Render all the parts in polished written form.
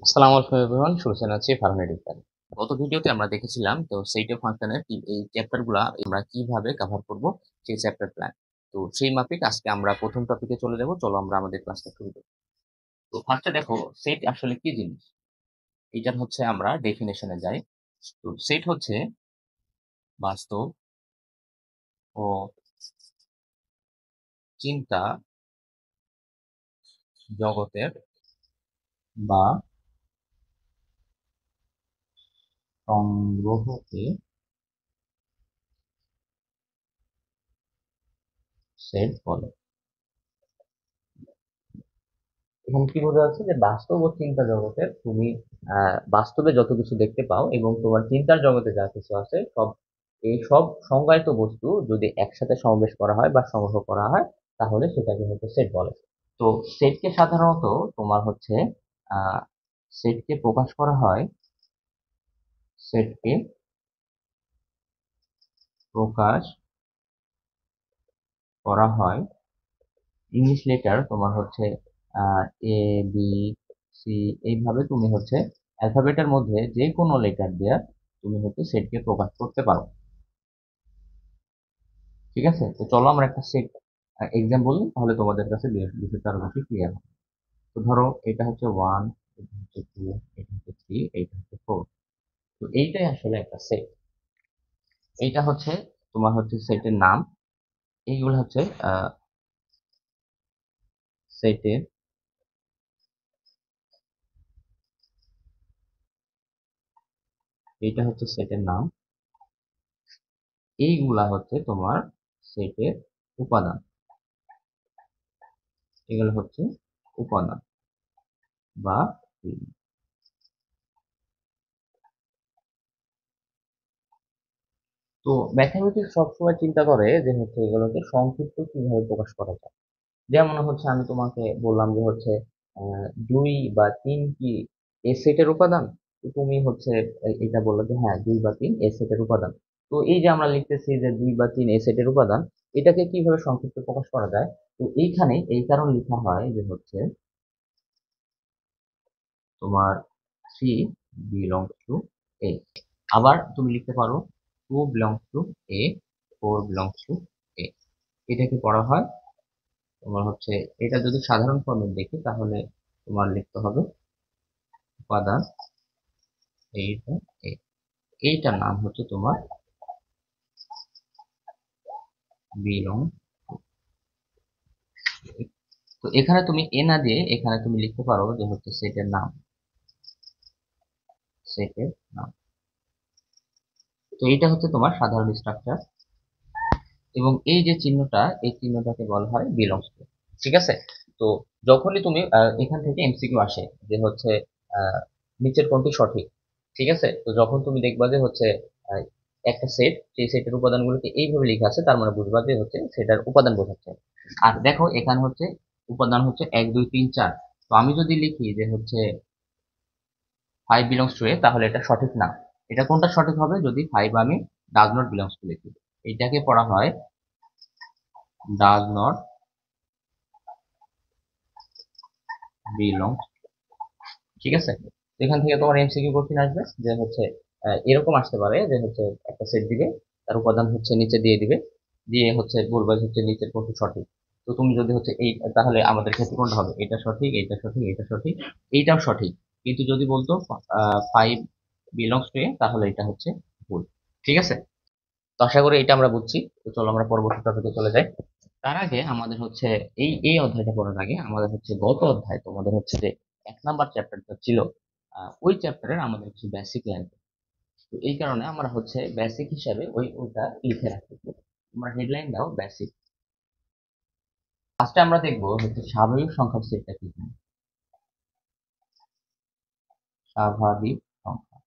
আসসালামু আলাইকুম এভরিওয়ান, শুরু আছি ফার্ম এডুকেশন। গত ভিডিওতে আমরা দেখেছিলাম তো সেইটে ফাংশনের এই চ্যাপ্টারগুলা আমরা কিভাবে কভার করব সেই চ্যাপ্টার প্ল্যান। তো সেই মাফিক আজকে আমরা প্রথম টপিকে চলে যাব। চলো আমরা আমাদের ক্লাসটা শুরু করি। তো ফার্স্টে দেখো সেট আসলে কি জিনিস। এইটার হচ্ছে আমরা ডেফিনেশনে যাই। তো সেট হচ্ছে বাস্তব ও চিন্তা জগতের বা সংগ্রহকে সেট বলে। এখানে কি বোঝা যাচ্ছে যে বাস্তব ও চিন্তা জগতের তুমি বাস্তবে যত কিছু দেখতে পাও এবং তোমার চিন্তার জগতে যা কিছু আছে সব এই সব সংজ্ঞায়িত বস্তু যদি একসাথে সমাবেশ করা হয় বা সংগ্রহ করা হয় তাহলে সেটাকে হচ্ছে সেট বলে। তো সেটকে সাধারণত তোমার হচ্ছে আহ সেটকে প্রকাশ করা হয় সেটকে প্রকাশ করা হয় ইংলিশ লেটার তোমার হচ্ছে এ বি সি, এইভাবে তুমি হচ্ছে অ্যালফাবেটের মধ্যে যে কোনো লেটার দিয়ে তুমি হচ্ছে সেটকে প্রকাশ করতে পারো। ঠিক আছে, তো চলো আমরা একটা সেট এক্সাম বলি, তাহলে তোমাদের কাছে বিষয়টা আরো বেশি ক্লিয়ার হবে। তো ধরো এটা হচ্ছে ওয়ান, এটা হচ্ছে টু, এটা হচ্ছে থ্রি, এইটা হচ্ছে ফোর। তো এইটাই আসলে একটা সেট। এইটা হচ্ছে তোমার হচ্ছে সেটের নাম। এইগুলো হচ্ছে সেটের, এইটা হচ্ছে সেটের নাম। এইগুলা হচ্ছে তোমার সেটের উপাদান। এগুলো হচ্ছে উপাদান বা field। তো ম্যাথমেটিক্স সবসময় চিন্তা করে যে হচ্ছে এগুলোকে সংক্ষিপ্ত কিভাবে প্রকাশ করা যায়। যেমন হচ্ছে আমি তোমাকে বললাম যে হচ্ছে দুই বা তিন কি এ সেটের উপাদান। তো তুমি হচ্ছে এটা বললে যে হ্যাঁ দুই বা তিন এ সেটের উপাদান। তো এই যে আমরা লিখতেছি যে দুই বা তিন এ সেটের উপাদান, এটাকে কিভাবে সংক্ষিপ্ত প্রকাশ করা যায়। তো এইখানে এই কারণ লেখা হয় যে হচ্ছে তোমার থ্রি বিলংস টু এ। আবার তুমি লিখতে পারো two belongs to A, four belongs to A. এটাকে পড়া হয় তোমার হচ্ছে, এটা যদি সাধারণ ফর্মে দেখি তাহলে তোমার লিখতে হবে উপাদান এইটা এ। এইটার নাম হচ্ছে তোমার বিলং। তো এখানে তুমি এ না দিয়ে এখানে তুমি লিখতে পারো যে হচ্ছে সেটের নাম, সেটের নাম। তো এইটা হচ্ছে তোমার সাধারণ স্ট্রাকচার। এবং এই যে চিহ্নটা, এই চিহ্নটাকে বলা হয় বিলংস টু। ঠিক আছে, তো যখনই তুমি এখান থেকে এমসিকিউ আসে যে হচ্ছে আহ, নিচের কোনটি সঠিক। ঠিক আছে, তো যখন তুমি দেখবা যে হচ্ছে আহ, একটা সেট, সেই সেটের উপাদানগুলোকে এইভাবে লেখা আছে, তার মানে বুঝবা যে হচ্ছে সেটার উপাদান বোঝাচ্ছে। আর দেখো এখানে হচ্ছে উপাদান হচ্ছে এক দুই তিন চার। তো আমি যদি লিখি যে হচ্ছে ফাইভ বিলংস টু এ, তাহলে এটা সঠিক না। এটা কোনটা সঠিক হবে, যদি ফাইভ আমি ডাজ নট বিলংস টু লিখি। এটাকে পড়া হয় ডাজ নট বিলং। ঠিক আছে, তো এখান থেকে তোমার এমসিকিউ কোশ্চেন আসবে যে হচ্ছে এরকম আসতে পারে যে হচ্ছে একটা সেট দিবে, তার উপাদান হচ্ছে নিচে দিয়ে দিবে, দিয়ে হচ্ছে বলবে যে হচ্ছে নিচের কোনটি সঠিক। তো তুমি যদি হচ্ছে এই, তাহলে আমাদের ক্ষেত্রে কোনটা হবে, এটা সঠিক, এটা সঠিক, এটা সঠিক, এইটাও সঠিক। কিন্তু যদি বলতো ফাইভ বিলংস টু এ, তাহলে এটা হচ্ছে ভুল। ঠিক আছে, তো আশা করি এটা আমরা বুঝছি। তো চলো আমরা পরবর্তী টপিকে চলে যাই। তার আগে আমাদের হচ্ছে এই অধ্যায়টা পড়ার আগে আমাদের হচ্ছে গত অধ্যায় তোমাদের হচ্ছে যে এক নাম্বার চ্যাপ্টারটা ছিল, ওই চ্যাপ্টারের আমাদের হচ্ছে বেসিক লাগবে। তো এই কারণে আমরা হচ্ছে বেসিক হিসাবে ওইটা লিখে রাখি। তোমরা হেডলাইন দাও বেসিক। ফার্স্টে আমরা দেখবো হচ্ছে স্বাভাবিক সংখ্যার সেটটা কি। স্বাভাবিক সংখ্যা,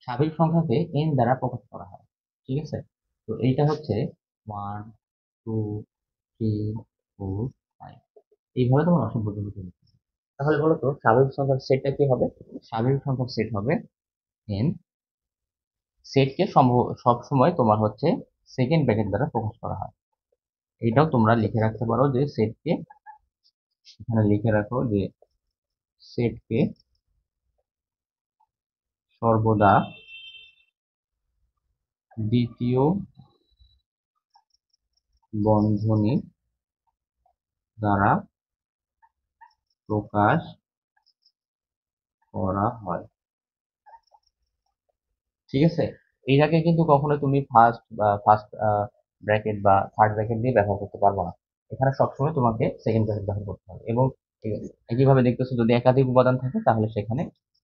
স্বাভাবিক সংখ্যাকে এন দ্বারা প্রকাশ করা হয়। ঠিক আছে, তো এইটা হচ্ছে one, two, three, four, five, এইভাবে তোমার অসংখ্য পর্যন্ত। তাহলে বলো তো স্বাভাবিক সংখ্যার সেটটা কি হবে। স্বাভাবিক সংখ্যার সেট হবে এন। সেটকে সব সময় তোমার হচ্ছে সেকেন্ড ব্র্যাকেট দ্বারা প্রকাশ করা হয়। এটাও তোমরা লিখে রাখতে পারো যে সেটকে, এখানে লিখে রাখো যে সেটকে সর্বদা দ্বিতীয় বন্ধনী দ্বারা প্রকাশ করা হয়। ঠিক আছে, এইটাকে কিন্তু কখনো তুমি ফার্স্ট ব্র্যাকেট বা থার্ড ব্র্যাকেট দিয়ে ব্যবহার করতে পারবো না। এখানে সবসময় তোমাকে সেকেন্ড ব্র্যাকেট ব্যবহার করতে হবে। এবং একইভাবে দেখতেছো যদি একাধিক উপাদান থাকে তাহলে সেখানে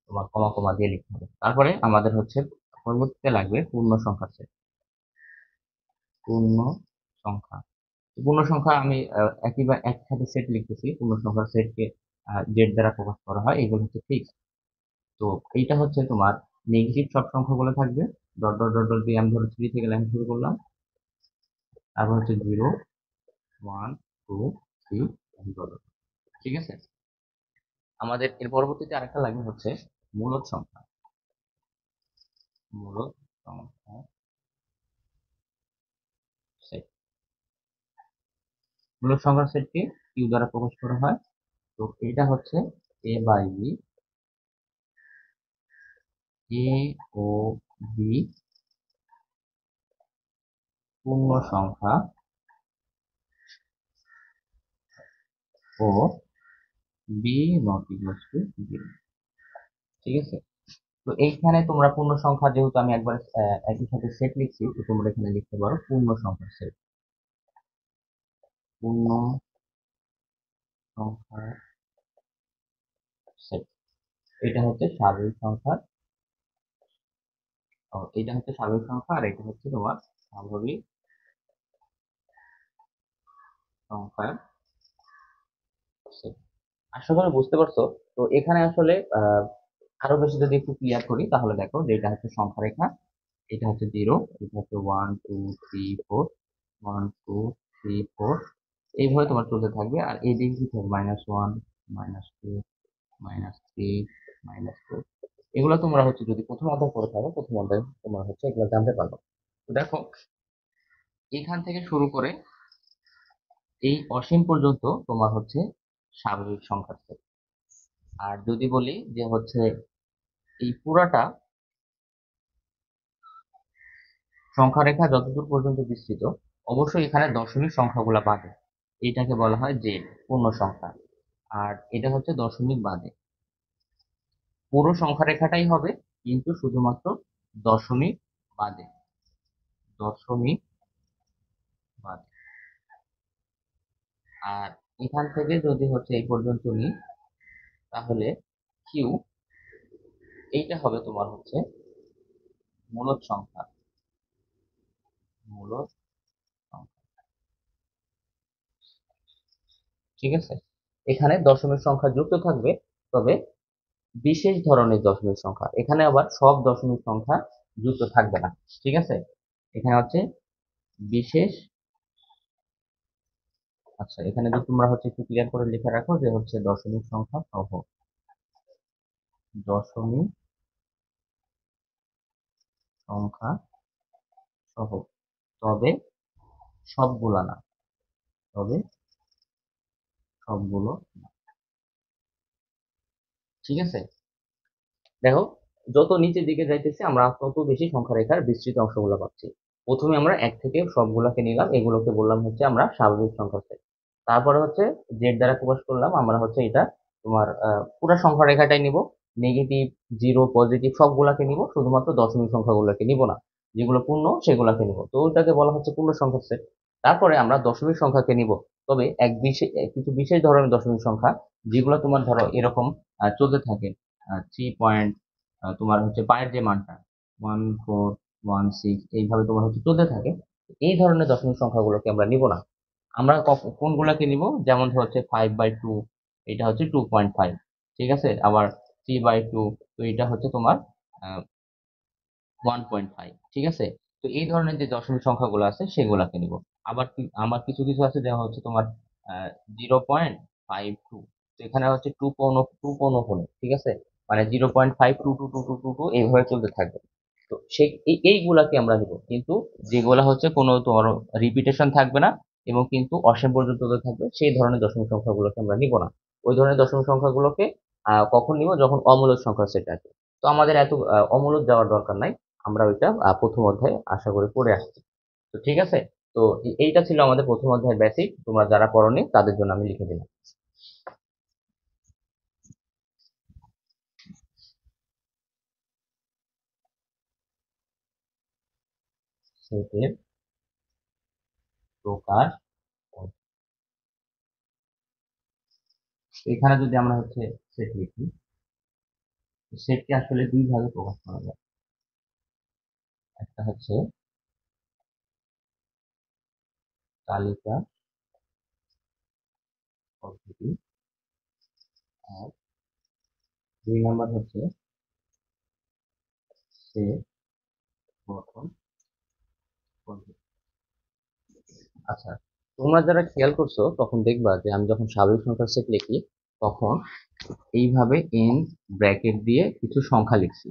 তোমার কমা কমা দিয়ে লিখতে হবে। তারপরে আমাদের হচ্ছে পরবর্তীতে লাগবে পূর্ণ সংখ্যার সেট। পূর্ণ সংখ্যা, পূর্ণ সংখ্যা আমি একসাথে সেট লিখতেছি। পূর্ণ সংখ্যার সেটকে জেড দ্বারা প্রকাশ করা হয়, এগুলো হচ্ছে ফিক্স। তো এইটা হচ্ছে তোমার নেগেটিভ সব সংখ্যাগুলো থাকবে, ডট ডট ডট ডট দিয়ে আমি ধরো 3 থেকে লাইন শুরু করলাম, তারপর হচ্ছে 0 1 2 3 ডট। ঠিক আছে, আমাদের এর পরবর্তীতে আরেকটা লাগবে হচ্ছে মূলদ সংখ্যা। মূলদ সংখ্যা সেট, মূলদ সংখ্যার সেটকে কিউ দ্বারা প্রকাশ করা হয়। তো এটা হচ্ছে এ বাই বি, এ ও বি পূর্ণ সংখ্যা ও বি নট ইকুয়াল টু 0। ঠিক আছে, তো এইখানে তোমরা পূর্ণ সংখ্যা, যেহেতু আমি একবার একই সাথে সেট লিখছি, তো তোমরা এখানে লিখতে পারো পূর্ণ সংখ্যার সেট। পূর্ণ সংখ্যার সেট, এটা হচ্ছে স্বাভাবিক সংখ্যা, এটা হচ্ছে স্বাভাবিক সংখ্যা, আর এটা হচ্ছে তোমার স্বাভাবিক সংখ্যার সেট। আশা করি বুঝতে পারছো। তো এখানে আসলে আরো বেশি যদি একটু ক্লিয়ার করি তাহলে দেখো যে এটা হচ্ছে সংখ্যা রেখা, এটা হচ্ছে 0, এটা হচ্ছে 1 2 3 4, 1 2 3 4, এইভাবে তোমার চলতে থাকবে। আর এই দিকে কি থাকবে -1 -2 -3 -4। এগুলো তোমরা হচ্ছে যদি প্রথম অধ্যায় পড়ে থাকো, প্রথম অধ্যায় তোমরা হচ্ছে এগুলো জানতে পারবে। তো দেখো এখান থেকে শুরু করে এই অসীম পর্যন্ত তোমার হচ্ছে স্বাভাবিক সংখ্যার সেট। আর যদি বলি যে হচ্ছে এই পুরাটা সংখ্যা রেখা যতদূর পর্যন্ত বিস্তৃত, অবশ্যই এখানে দশমিক সংখ্যাগুলো বাদে, এটাকে বলা হয় জেড পূর্ণ সংখ্যা। আর এটা হচ্ছে দশমিক বাদে, পুরো সংখ্যা রেখাটাই হবে কিন্তু শুধুমাত্র দশমিক বাদে, দশমিক বাদে। আর এখান থেকে যদি হচ্ছে এই পর্যন্ত নিই তাহলে কিউ, এইটা হবে তোমার হচ্ছে মূলদ সংখ্যা, মূলদ সংখ্যা। ঠিক আছে, এখানে দশমিক সংখ্যা যুক্ত থাকবে, তবে বিশেষ ধরনের দশমিক সংখ্যা। এখানে আবার সব দশমিক সংখ্যা যুক্ত থাকবে না। ঠিক আছে, এখানে হচ্ছে বিশেষ, আচ্ছা এখানে যদি তোমরা হচ্ছে একটু ক্লিয়ার করে লিখে রাখো যে হচ্ছে দশমিক সংখ্যা সহ, দশমিক সংখ্যা সহ, তবে সবগুলা না, তবে সবগুলো না। ঠিক আছে, দেখো যত নিচের দিকে যাইতেছি আমরা তত বেশি সংখ্যা রেখার বিস্তৃত অংশগুলো পাচ্ছি। প্রথমে আমরা এক থেকে সবগুলোকে নিলাম, এগুলোকে বললাম হচ্ছে আমরা স্বাভাবিক সংখ্যার সেট। তারপরে হচ্ছে জেড দ্বারা প্রকাশ করলাম আমরা হচ্ছে এটা তোমার পুরো সংখ্যা রেখাটাই নিব, নেগেটিভ জিরো পজিটিভ সবগুলাকে নিব, শুধুমাত্র দশমিক সংখ্যাগুলোকে নিব না, যেগুলো পূর্ণ সেগুলোকে নিব। তো ওটাকে বলা হচ্ছে পূর্ণ সংখ্যার সেট। তারপরে আমরা দশমিক সংখ্যাকে নিব, তবে কিছু বিশেষ ধরনের দশমিক সংখ্যা, যেগুলো তোমার ধরো এরকম চলতে থাকে 3 পয়েন্ট, তোমার হচ্ছে পায়ের যে মানটা 1416 এইভাবে তোমার হচ্ছে চলতে থাকে, এই ধরনের দশমিক সংখ্যাগুলোকে আমরা নিব না। আমরা কোনগুলোকে নিব, যেমন হচ্ছে 5/2, এটা হচ্ছে 2.5। ঠিক আছে, আবার 3/2, তো এটা হচ্ছে তোমার 1.5। ঠিক আছে, তো এই ধরনের যে দশমিক সংখ্যাগুলো আছে সেগুলোকে নিব। আবার আমার কিছু কিছু আছে যেমন হচ্ছে তোমার 0.52, তো এখানে হচ্ছে টু পৌনো হলো। ঠিক আছে, মানে 0.5222222 এইভাবে চলতে থাকবে। তো এইগুলাকে আমরা নিব, কিন্তু যেগুলা হচ্ছে কোনো তোমার রিপিটেশন থাকবে না এবং কিন্তু অসীম পর্যন্ত থাকবে, সেই ধরনের দশমিক সংখ্যাগুলোকে আমরা নিব না। ওই ধরনের দশমিক সংখ্যাগুলোকে কখন নিব, যখন অমূলদ সংখ্যার সেট আছে। তো আমাদের এত অমূলদ যাওয়ার দরকার নাই, আমরা ওইটা প্রথম অধ্যায়ে আশা করি পড়ে আসছি। তো ঠিক আছে। তো এইটা ছিল আমাদের প্রথম অধ্যায়ের বেসিক, তোমরা যারা পড়োনি তাদের জন্য আমি লিখে দিলাম। সেটের প্রকার। এখানে যদি আমরা হচ্ছে সেট লিখি, সেটকে আসলে দুই ভাগে প্রকাশ করা যায়। একটা হচ্ছে তালিকা পদ্ধতি, আর দুই নাম্বার হচ্ছে সেট গঠন পদ্ধতি। আচ্ছা, তোমরা যারা খেয়াল করছো তখন দেখবা যে আমি যখন স্বাভাবিক সংখ্যার সেট লিখি তখন এইভাবে এন ব্র্যাকেট দিয়ে কিছু সংখ্যা লিখছি।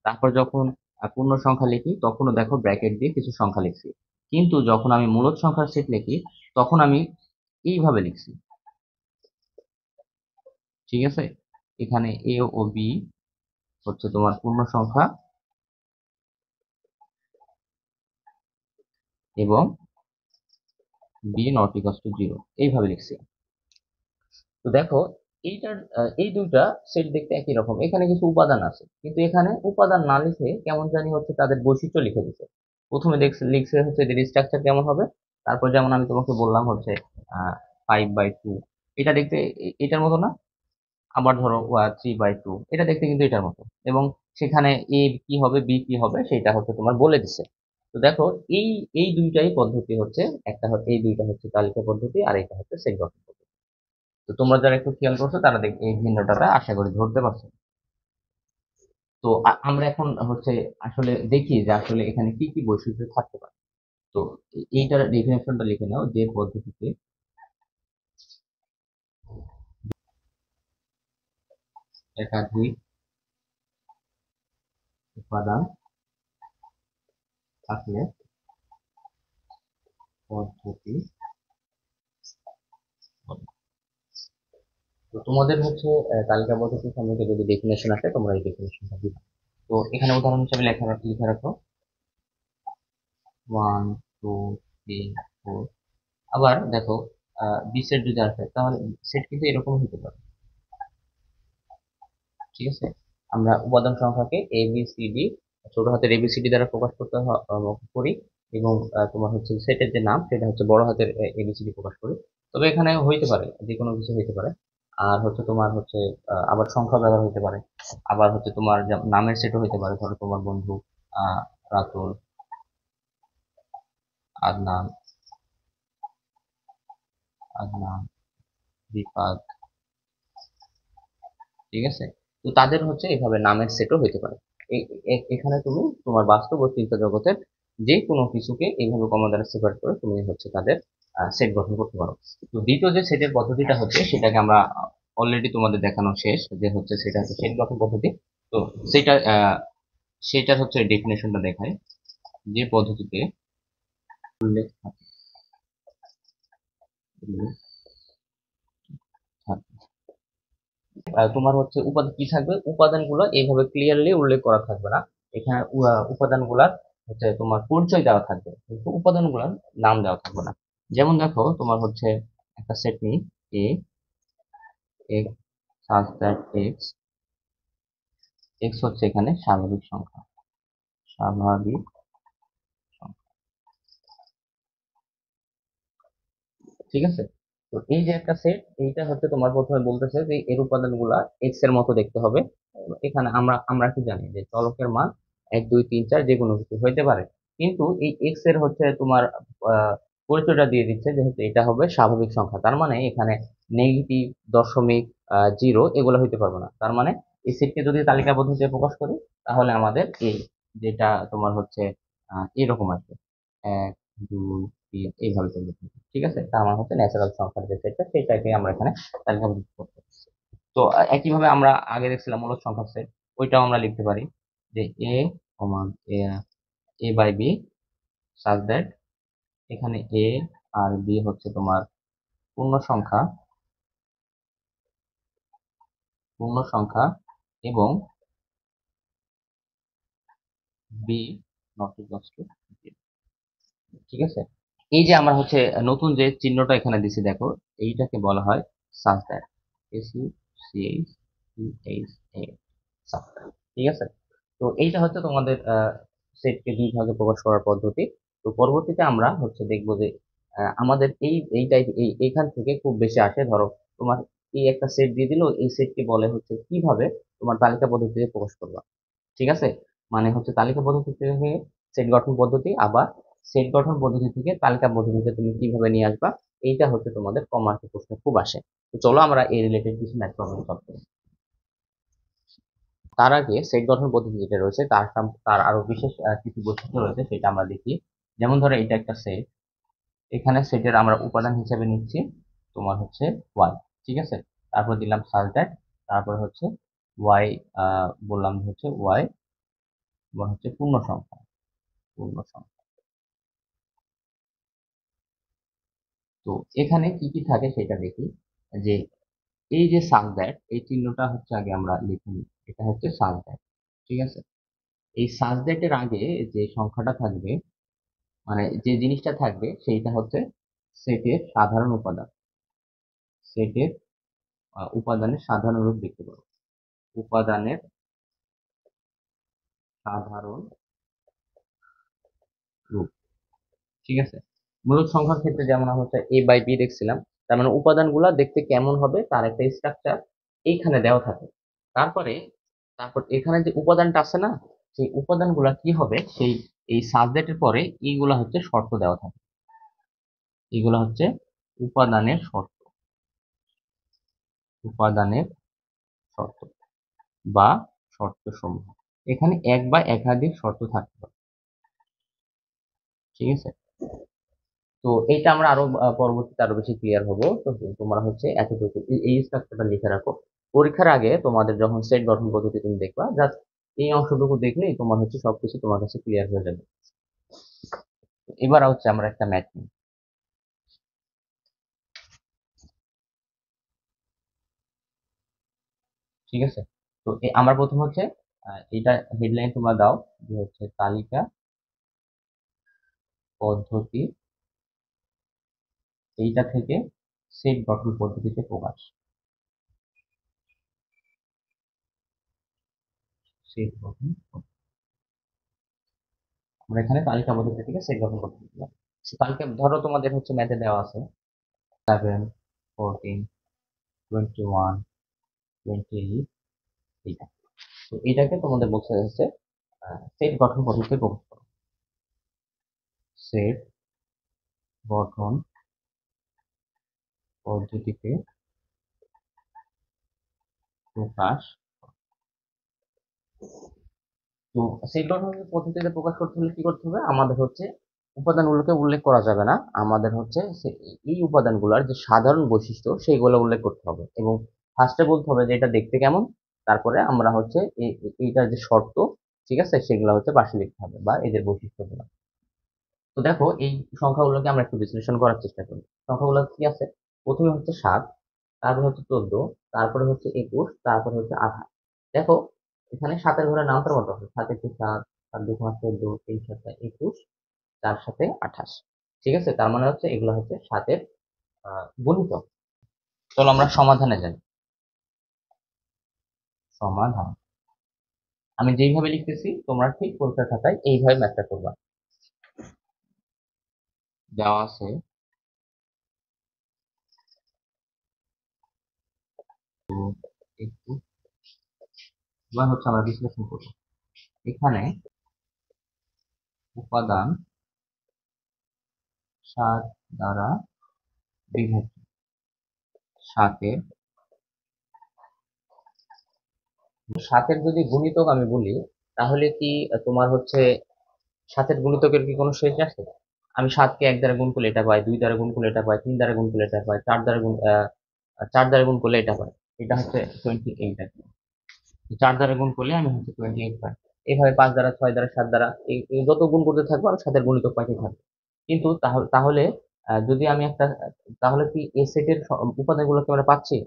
তারপর যখন পূর্ণ সংখ্যা লিখি তখনও দেখো ব্র্যাকেট দিয়ে কিছু সংখ্যা লিখছি। কিন্তু যখন আমি মূলদ সংখ্যার সেট লিখি তখন আমি এইভাবে লিখছি। ঠিক আছে, এখানে এ ও বি হচ্ছে তোমার পূর্ণ সংখ্যা এবং বি নট ইকুয়ালস টু 0, এইভাবে লিখছি। তো দেখো এইটার এই দুইটা সেট দেখতে একই রকম, এখানে কিছু উপাদান আছে কিন্তু এখানে উপাদান না লিখে কেমন জানি হচ্ছে তাদের বৈশিষ্ট্য লিখে দিচ্ছে। প্রথমে লিখছে হচ্ছে এদের স্ট্রাকচার কেমন হবে, তারপর যেমন আমি তোমাকে বললাম হচ্ছে 5/2, এটা দেখতে এটার মতো না। আবার ধরো 3/2, এটা দেখতে কিন্তু এটার মতো, এবং সেখানে এ কি হবে বি কি হবে সেটা হচ্ছে তোমার বলে দিচ্ছে। তো দেখো এই এই দুইটাই পদ্ধতি হচ্ছে, একটা এই দুইটা হচ্ছে তালিকা পদ্ধতি আর এটা হচ্ছে সেট গঠন পদ্ধতি। তো তোমরা যারা একটু খেয়াল করছো তারা এই ভিন্নতাটা আশা করি ধরতে পারছো। তো আমরা এখন হচ্ছে আসলে দেখি যে আসলে এখানে কি কি বৈশিষ্ট্য থাকতে পারে। তো এইটার ডেফিনেশনটা লিখে নাও, যে পদ্ধতিতে একাধিক উপাদান থাকলে পদ্ধতি বলে। তো তোমাদের হচ্ছে তালিকা পদ্ধতি সম্পর্কে যদি ডেফিনেশন আসে তোমরা এই ডেফিনেশনটা দিবে। তো এখানে উদাহরণ হিসেবে লিখে রাখো 1 2 3 4। আবার দেখো বি সেট যদি আসে তাহলে সেট কিন্তু এরকম হতে পারে। ঠিক আছে, আমরা উপাদান সংখ্যাকে এ বি সি ডি, ছোট হাতের এবিসিডি দ্বারা প্রকাশ করতে করি, এবং তোমার হচ্ছে সেটের যে নাম সেটা হচ্ছে বড় হাতের এবিসিডি প্রকাশ করি। তবে এখানে হইতে পারে যে কোনো কিছু হইতে পারে। আর হচ্ছে তোমার হচ্ছে আবার সংখ্যা ব্যবহার হইতে পারে। আবার হচ্ছে তোমার নামের সেটও হইতে পারে, ধরো তোমার বন্ধু আহ রাতুল, আদনান, আদনান, রিফাত। ঠিক আছে, তো তাদের হচ্ছে এইভাবে নামের সেটও হইতে পারে। এখানে তুমি তোমার বাস্তব ও চিন্তা জগতের যে কোনো কিছুকে এইভাবে কমা দ্বারা সেপারেট করে তুমি হচ্ছে তাদের সেট গঠন করতে পারো। তো দ্বিতীয় যে সেটের পদ্ধতিটা হচ্ছে সেটাকে আমরা অলরেডি তোমাদের দেখানো শেষ, যে হচ্ছে সেটা হচ্ছে সেট গঠন পদ্ধতি। তো সেটা সেটার হচ্ছে ডেফিনেশনটা দেখায়, যে পদ্ধতিতে উল্লেখ থাকে, উল্লেখ থাকে। তোমার হচ্ছে উপাদান কি থাকবে, উপাদানগুলো এইভাবে ক্লিয়ারলি উল্লেখ করা থাকবে না। এখানে উপাদানগুলার হচ্ছে তোমার পরিচয় দেওয়া থাকবে কিন্তু উপাদানগুলার নাম দেওয়া থাকবে না। যেমন দেখো তোমার হচ্ছে একটা সেট নিই, A X such that X, X হচ্ছে এখানে স্বাভাবিক সংখ্যা, স্বাভাবিক সংখ্যা। ঠিক আছে, তো এই যে একটা সেট, এইটা হচ্ছে তোমার প্রথমে বলতেছে যে এর উপাদানগুলা এক্স এর মতো দেখতে হবে। এখানে আমরা আমরা কি জানি যে চলকের মান 1 2 3 4 যে কোনো কিছু হইতে পারে, কিন্তু এই এক্স এর হচ্ছে তোমার পরিচয়টা দিয়ে দিচ্ছে যে হচ্ছে এটা হবে স্বাভাবিক সংখ্যা। তার মানে এখানে নেগেটিভ, দশমিক, জিরো এগুলো হইতে পারবে না। তার মানে এই সেটকে যদি তালিকা পদ্ধতিতে প্রকাশ করি তাহলে আমাদের এই যেটা তোমার হচ্ছে এরকম আসবে, 1 2 3 এইভাবে চলবে। ঠিক আছে, তার মানে হচ্ছে ন্যাচারাল সংখ্যার যে সেটটা সেটাকে আমরা এখানে তালিকাভুক্ত করতে পারি। তো একইভাবে আমরা আগে দেখছিলাম মূলদ সংখ্যার সেট, ওইটাও আমরা লিখতে পারি যে এ সমান এ বাই বি সাজ দ্যাট, এখানে এ আর বি হচ্ছে তোমার পূর্ণ সংখ্যা, পূর্ণ সংখ্যা এবং বি নট ইকুয়ালস টু 0। ঠিক আছে, এই যে আমরা হচ্ছে নতুন যে চিহ্নটা এখানে দিছি দেখো, এইটাকে বলা হয় সাবস্ট্যাক, SUCHEH, সাবস্ট্যাক। ঠিক আছে, তো এইটা হচ্ছে তোমাদের সেটকে দুই ভাগে প্রকাশ করার পদ্ধতি। তো পরবর্তীতে আমরা হচ্ছে দেখবো যে আমাদের এই টাইপ এইখান থেকে খুব বেশি আসে। ধরো তোমার এই একটা সেট দিয়ে দিল, এই সেটকে বলে হচ্ছে কিভাবে তোমার তালিকা পদ্ধতিতে প্রকাশ করবা। ঠিক আছে, মানে হচ্ছে তালিকা পদ্ধতি থেকে সেট গঠন পদ্ধতি, আবার সেট গঠন পদ্ধতি থেকে তালিকা পদ্ধতিতে তুমি কিভাবে নিয়ে আসবা, এইটা হচ্ছে তোমাদের কমার্সের প্রশ্ন খুব আসে। তো চলো আমরা এই রিলেটেড কিছু ম্যাথ প্রবলেম সলভ করি। তার আগে সেট গঠন পদ্ধতি যেটা রয়েছে তার আরো বিশেষ কিছু বৈশিষ্ট্য রয়েছে, সেটা আমরা দেখি। যেমন ধরো এটা একটা সেট, এখানে সেটের আমরা উপাদান হিসেবে নিচ্ছি তোমার হচ্ছে ওয়াই। ঠিক আছে, তারপর দিলাম সাজ দ্যাট, তারপর হচ্ছে ওয়াই, বললাম হচ্ছে ওয়াই এবং হচ্ছে পূর্ণ সংখ্যা। তো এখানে কি কি থাকে সেটা দেখি। যে এই যে সাজ দ্যাট, এই চিহ্নটা হচ্ছে আগে আমরা লিখে নিই, এটা হচ্ছে সাজ দ্যাট। ঠিক আছে, এই সাজ দ্যাটের আগে যে সংখ্যাটা থাকবে, মানে যে জিনিসটা থাকবে সেইটা হচ্ছে সেটের সাধারণ উপাদান। সেটের উপাদানের সাধারণ রূপ দেখতে পারো, উপাদানের সাধারণ রূপ। ঠিক আছে, মূলদ সংখ্যার ক্ষেত্রে যেমন আমরা হচ্ছে এ বাই বি দেখছিলাম, তার মানে উপাদানগুলো দেখতে কেমন হবে তার একটা স্ট্রাকচার এইখানে দেওয়া থাকে। তারপরে তারপর এখানে যে উপাদানটা আছে না, সেই উপাদানগুলা কি হবে, সেই এই সাবজেক্টের পরে এইগুলা হচ্ছে শর্ত দেওয়া থাকে। এগুলা হচ্ছে উপাদানের শর্ত, উপাদানের শর্ত বা শর্ত সমূহ। এখানে এক বা একাধিক শর্ত থাকতে পারে। ঠিক আছে, তো এইটা আমরা আরো পরবর্তীতে আরো বেশি ক্লিয়ার হবো। তো তোমরা হচ্ছে এতটুকু এই স্ট্রাকচারটা লিখে রাখো। পরীক্ষার আগে তোমাদের যখন সেট গঠন পদ্ধতি তুমি দেখবা, জাস্ট এই অংশটুকু দেখলেই তোমার হচ্ছে সবকিছু তোমার কাছে ক্লিয়ার হয়ে যাবে। এবার হচ্ছে আমরা একটা ম্যাথ নিই। ঠিক আছে, তো আমরা প্রথম হচ্ছে এটা হেডলাইন তোমরা দাও যে হচ্ছে তালিকা পদ্ধতি, এইটা থেকে সেট গঠন পদ্ধতিতে প্রকাশ। সেট গঠন আমরা এখানে তালিকা পদ্ধতি থেকে সেট গঠন পদ্ধতি দিলাম। তালিকা ধরো তোমাদের হচ্ছে ম্যাথে দেওয়া আছে 7, 14, 21, 28, এইটা। তো এটাকে তোমাদের বলতে হচ্ছে সেট গঠন পদ্ধতিতে প্রকাশ করো। সেট গঠন পদ্ধতিতে প্রকাশ। তো সেট গঠন পদ্ধতিতে প্রকাশ করতে হলে কি করতে হবে, আমাদের হচ্ছে উপাদানগুলোকে উল্লেখ করা যাবে না, আমাদের হচ্ছে এই উপাদানগুলোর যে সাধারণ বৈশিষ্ট্য সেইগুলো উল্লেখ করতে হবে, এবং ফার্স্টে বলতে হবে যে এটা দেখতে কেমন, তারপরে আমরা হচ্ছে এইটার যে শর্ত, ঠিক আছে, সেগুলো হচ্ছে পাশে লিখতে হবে বা এদের বৈশিষ্ট্যগুলো। তো দেখো এই সংখ্যাগুলোকে আমরা একটু বিশ্লেষণ করার চেষ্টা করি। সংখ্যাগুলো কি আছে, প্রথমে হচ্ছে 7, তারপর হচ্ছে 14, তারপরে হচ্ছে 21, তারপরে হচ্ছে 28। দেখো এখানে 7-এর ঘরে নামটার মতো আছে, 7 একটি 7, 7 2 14, 3 7 21, 4 7 28। ঠিক আছে, তার মানে হচ্ছে এগুলো হচ্ছে 7-এর গুণিতক। চলো আমরা সমাধানে যাই। সমাধান আমি যেইভাবে লিখতেছি তোমরা ঠিক পরীক্ষার খাতায় এইভাবে ম্যাথটা করবা। দেওয়া আছে একটু, এবার হচ্ছে আমরা বিশ্লেষণ করব। এখানে উপাদান 7 দ্বারা বিভক্ত। 7-এর 7-এর যদি গুণিতক আমি বলি, তাহলে কি তোমার হচ্ছে 7-এর গুণিতকের কি কোনো শেষ আছে? আমি 7-কে 1 দ্বারা গুণ করলে এটা পাই, 2 দ্বারা গুণ করলে এটা পাই, 3 দ্বারা গুণ করলে এটা পাই, 4 দ্বারা গুণ করলে এটা পাই। এটা হচ্ছে 28 আর কি। 4 দ্বারা গুণ করলে আমি হচ্ছে 28 পাই। এইভাবে 5 দ্বারা, 6 দ্বারা, 7 দ্বারা এই যত গুণ করতে থাকবো আমি 7-এর গুণিতক পাইতে থাকবো। কিন্তু তাহলে যদি আমি একটা, তাহলে কি এই সেটের উপাদানগুলোকে আমরা পাচ্ছি?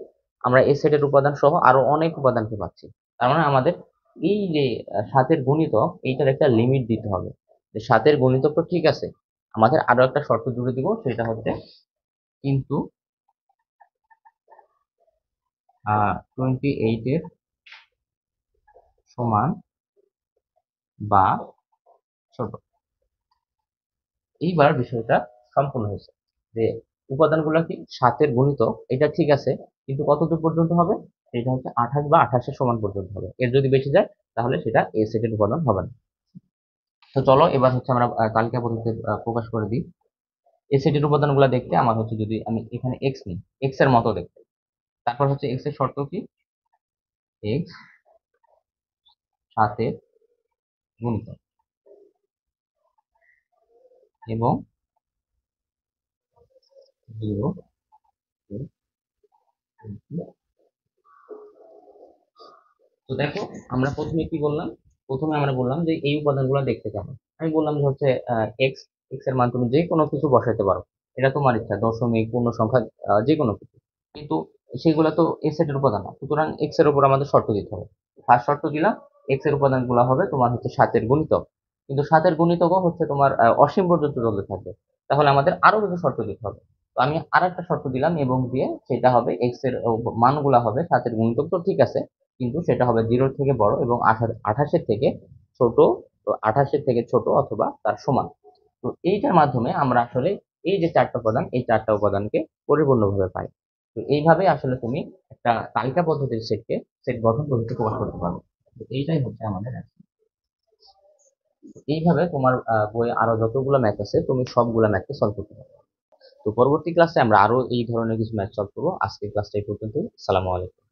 আমরা এই সেটের উপাদান সহ আরো অনেক উপাদানকে পাচ্ছি। তার মানে আমাদের এই যে 7-এর গুণিতক এইটার একটা লিমিট দিতে হবে। যে 7-এর গুণিতক তো ঠিক আছে, আমাদের আরো একটা শর্ত জুড়ে দিব, সেটা হচ্ছে কিন্তু 28-এর সমান বা ছোট। এইবার বিষয়টা সম্পূর্ণ হয়েছে যে উপাদানগুলো কি 7-এর গুণিতক এটা ঠিক আছে, কিন্তু কতদূর পর্যন্ত হবে, এটা হচ্ছে 28 বা 28-এর সমান পর্যন্ত হবে। এর যদি বেশি যায় তাহলে সেটা এ সেটের উপাদান হবে না। তো চলো এবার হচ্ছে আমরা তালিকা পদ্ধতিতে প্রকাশ করে দিই। এ সেটের উপাদানগুলো দেখতে আমার হচ্ছে, যদি আমি এখানে এক্স নিই, এক্স এর মতো দেখতে, তারপর হচ্ছে এক্স এর শর্ত কি, এক্স 7-এর গুণিতক এবং 0 তো দেখো, আমরা প্রথমে কি বললাম, প্রথমে আমরা বললাম যে এই উপাদানগুলো দেখতে কেমন। আমি বললাম যে হচ্ছে এক্স, এক্স এর মান তুমি যে কোনো কিছু বসাইতে পারো, এটা তোমার ইচ্ছা, দশমিক, পূর্ণ সংখ্যা, যে কোনো কিছু। কিন্তু সেগুলো তো এ সেটের উপাদান না, সুতরাং এক্স এর উপর আমাদের শর্ত দিতে হবে। ফার্স্ট শর্ত দিলাম, এক্স এর উপাদানগুলো হবে তোমার হচ্ছে 7-এর গুণিতক, কিন্তু 7-এর গুণিতকও হচ্ছে তোমার অসীম পর্যন্ত চলতে থাকবে। তাহলে আমাদের আরো কিছু শর্ত দিতে হবে। তো আমি আর একটা শর্ত দিলাম এবং দিয়ে সেটা হবে এক্স এর মানগুলা হবে 7-এর গুণিতক তো ঠিক আছে, কিন্তু সেটা হবে 0-র থেকে বড় এবং 28-এর থেকে ছোট। তো 28-এর থেকে ছোট অথবা তার সমান। তো এইটার মাধ্যমে আমরা আসলে এই যে 4টা উপাদান, এই 4টা উপাদানকে পরিপূর্ণভাবে পাই। তো এইভাবে আসলে তুমি একটা তালিকা পদ্ধতির সেট গঠন পদ্ধতি প্রকাশ করতে পারো। তো এইটাই হচ্ছে আমাদের answer। তো এইভাবে তোমার বইয়ে আরো যতগুলো ম্যাথ আছে তুমি সবগুলা ম্যাথকে সলভ করতে পারো। তো পরবর্তী ক্লাসে আমরা আরো এই ধরনের কিছু ম্যাথ সলভ করবো। আজকের ক্লাসটা এই পর্যন্তই। আসসালামু আলাইকুম।